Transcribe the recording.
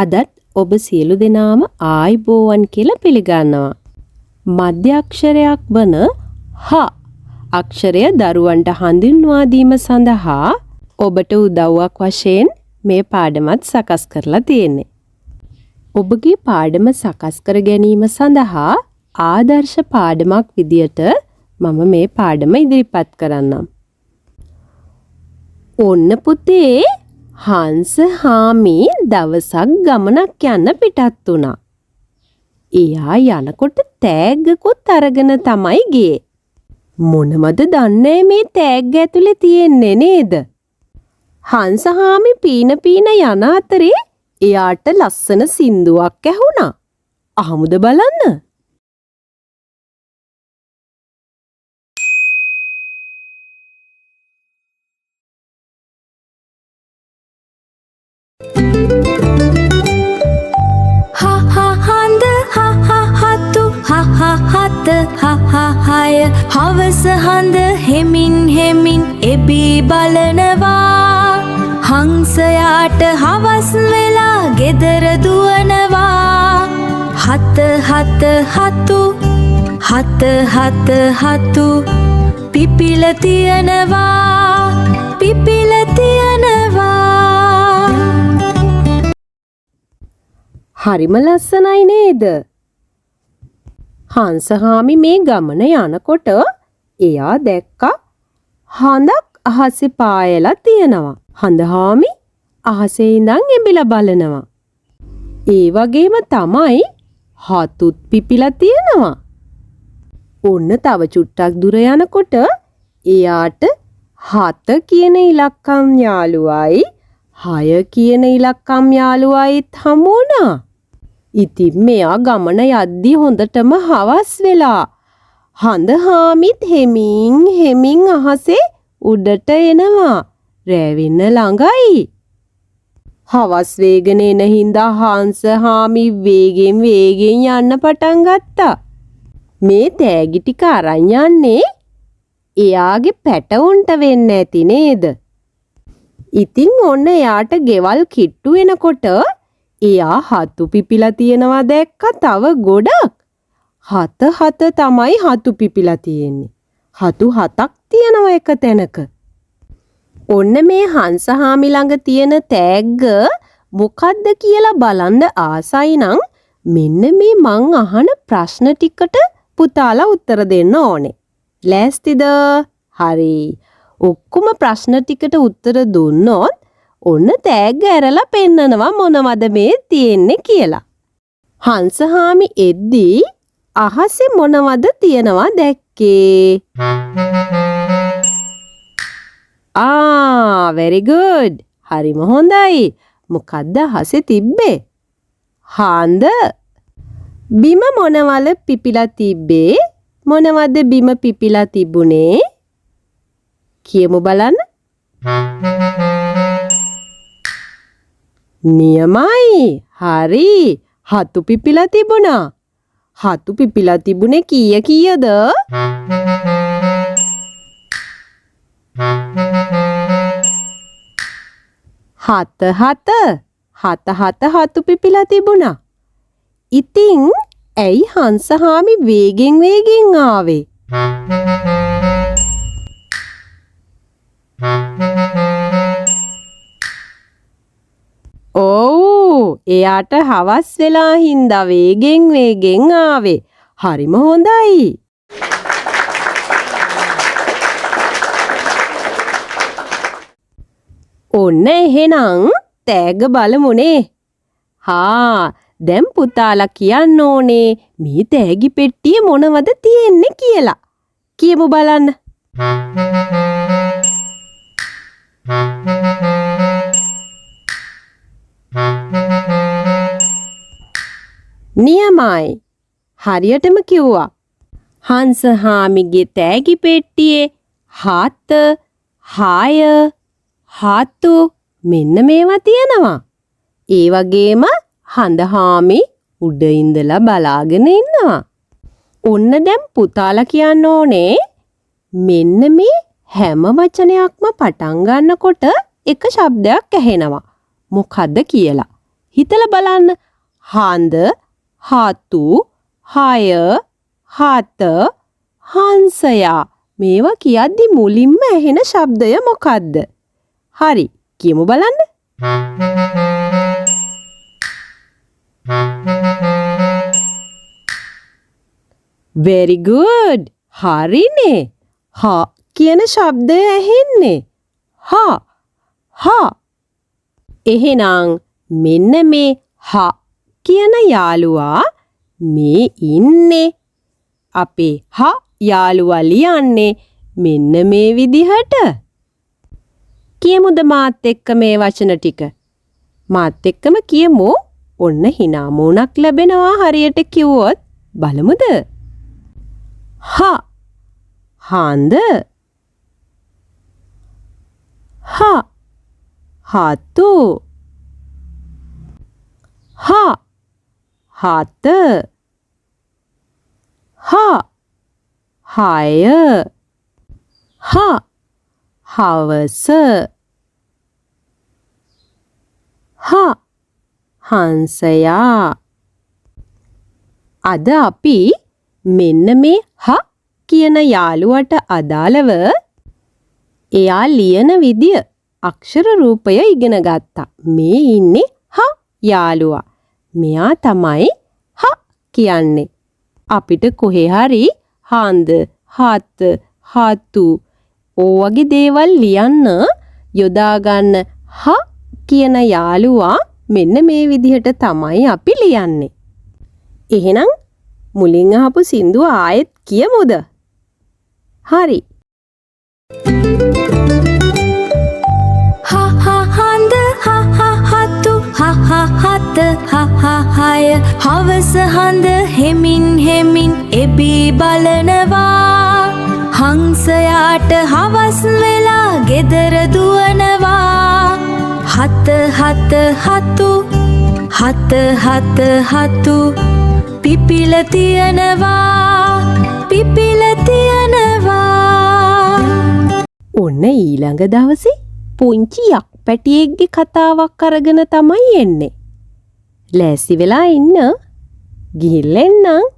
අදත් ඔබ සියලු දෙනාම ආයිබෝවන් කියලා පිළිගන්නවා. මධ්‍ය අක්ෂරයක් වන හ අක්ෂරය දරුවන්ට හඳුන්වා දීම සඳහා ඔබට උදව්වක් වශයෙන් මේ පාඩමත් සකස් කරලා තියෙන්නේ. ඔබගේ පාඩම සකස් කර ගැනීම සඳහා ආදර්ශ පාඩමක් විදියට මම මේ පාඩම ඉදිරිපත් කරන්නම්. ඔන්න පුතේ හංස හාමි දවසක් ගමනක් යන්න පිටත් වුණා. එයා යනකොට තෑග්ගකුත් අරගෙන තමයි ගියේ. මොනවද දන්නේ මේ තෑග්ග ඇතුලේ තියෙන්නේ නේද? හංස හාමි පීන යන අතරේ එයාට ලස්සන සින්දුවක් ඇහුණා. අහමුද බලන්න. හවස හඳ හෙමින් එබී බලනවා. හංසයාට හවස් වෙලා ගෙදර දුවනවා. හතු පිපිල තියනවා. හරිම ලස්සනයි නේද? හංසහාමි මේ ගමන යනකොට එයා දැක්කා හඳක් අහසේ පායලා තියෙනවා. හඳහාමි අහසේ ඉඳන් එබිලා බලනවා. ඒ වගේම තමයි හතුත් පිපිලා තියෙනවා. ඔන්න තව චුට්ටක් දුර යනකොට එයාට 7 කියන ඉලක්කම් යාළුවයි 6 කියන ඉලක්කම් යාළුවයිත් හමු වුණා. ඉතින් මෙයා ගමන යද්දී හොඳටම හවස් වෙලා හඳහාමිත් හෙමින් අහසේ උඩට එනවා. රෑ වෙන්න ළඟයි. හවස් වේගන එන හින්දා හංසහාමි වේගෙන් යන්න පටන් ගත්තා. මේ තෑගි ටික අරන් යන්නේ එයාගේ පැටවුන්ට වෙන්න ඇති නේද? ඉතින් ඔන්න එයාට ගෙවල් කිට්ටු වෙනකොට එයා හතු පිපිලා තියෙනවා දැක්ක තව ගොඩක්. 7 තමයි හතු පිපිලා තියෙන්නේ. හතු 7ක් තියෙනවා එක තැනක. ඔන්න මේ හංසහාමි ළඟ තියෙන තෑග්ග මොකද්ද කියලා බලන්න ආසයි නම් මෙන්න මේ මං අහන ප්‍රශ්න ටිකට පුතාලා උත්තර දෙන්න ඕනේ. ලෑස්තිද? හරි. ඔක්කොම ප්‍රශ්න ටිකට උත්තර දුන්නොත් ඔන්න තෑග්ග ඇරලා පෙන්නනවා මොනවද මේ තියෙන්නේ කියලා. හංසහාමි එද්දී අහසේ මොනවද තියනවා දැක්කේ? very good. හරිම හොඳයි. මොකද්ද අහසේ තිබ්බේ? හඳ. බිම මොනවල පිපිලා තිබ්බේ? මොනවද බිම පිපිලා තිබුණේ? කියමු බලන්න. නියමයි. හරි. හතු පිපිලා තිබුණා. හතු පිපිලා තිබුණේ කීයද? 7 හතු පිපිලා තිබුණා. ඉතින් ඇයි හංසහාමි වේගෙන් ආවේ? එයාට හවස් වෙලා හින්දා වේගෙන් ආවේ. හරිම හොඳයි. ඔන්න එහෙනම් තෑග්ග බලමුනේ. දැන් පුතාලා කියන්න ඕනේ මේ තෑගි පෙට්ටියේ මොනවද තියෙන්නේ කියලා. කියමු බලන්න. නියමයි. හරියටම කිව්වා. හංසහාමිගේ තෑගි පෙට්ටියේ 7 හතු මෙන්න මේවා තියෙනවා. ඒ වගේම හඳහාමි උඩ ඉඳලා බලාගෙන ඉන්නවා. ඔන්න දැන් පුතාලා කියන්න ඕනේ මෙන්න මේ හැම වචනයක්ම පටන් ගන්නකොට එක ශබ්දයක් ඇහෙනවා. මොකද්ද කියලා. හිතලා බලන්න. හාන්ද, හාතු, හය, හත, හංසයා. මේවා කියද්දි මුලින්ම ඇහෙන ශබ්දය මොකද්ද? හරි, කියමු බලන්න. very good. හරිනේ. හා කියන ශබ්දය ඇහෙන්නේ. හා හා. එහෙනම් මෙන්න මේ හා කියන යාළුවා මේ ඉන්නේ. අපේ හා යාළුවා ලියන්නේ මෙන්න මේ විදිහට. කියමුද මාත් එක්ක මේ වචන ටික? මාත් එක්කම කියමු. ඔන්න hina මූණක් ලැබෙනවා හරියට කිව්වොත්. බලමුද? හා හාන්ද, හා හාතු, හා හත, හා හය, හා හවස, හා හංසයා. අද අපි මෙන්න මේ හ කියන යාළුවට අදාළව එයා ලියන විදිය අක්ෂර රූපය ඉගෙන ගත්තා. මේ ඉන්නේ හ යාළුවා. මෙයා තමයි හ කියන්නේ. අපිට කොහේ හරි හාන්ද, හාත්, හාතු ඕවගේ දේවල් ලියන්න යොදා ගන්න හ කියන යාළුවා මෙන්න මේ විදිහට තමයි අපි ලියන්නේ. එහෙනම් මුලින් අහපු සින්දුව ආයෙත් කියමුද? හරි. Ha ha handa ha ha hatu ha ha hat ha ha haya හවස හඳ හෙමින් හෙමින් එබී බලනවා හංසයාට හවස් වෙලා ගෙදර දුවනවා හත හත හතු හත හත හතු පිපිල තියනවා පිපිල තියනවා. ඔන්න ඊළඟ දවසේ පුංචි යක් පැටියෙක්ගේ කතාවක් අරගෙන තමයි එන්නේ. ලෑස්ති වෙලා ඉන්න. ගිහිල්ලා එන්නම්.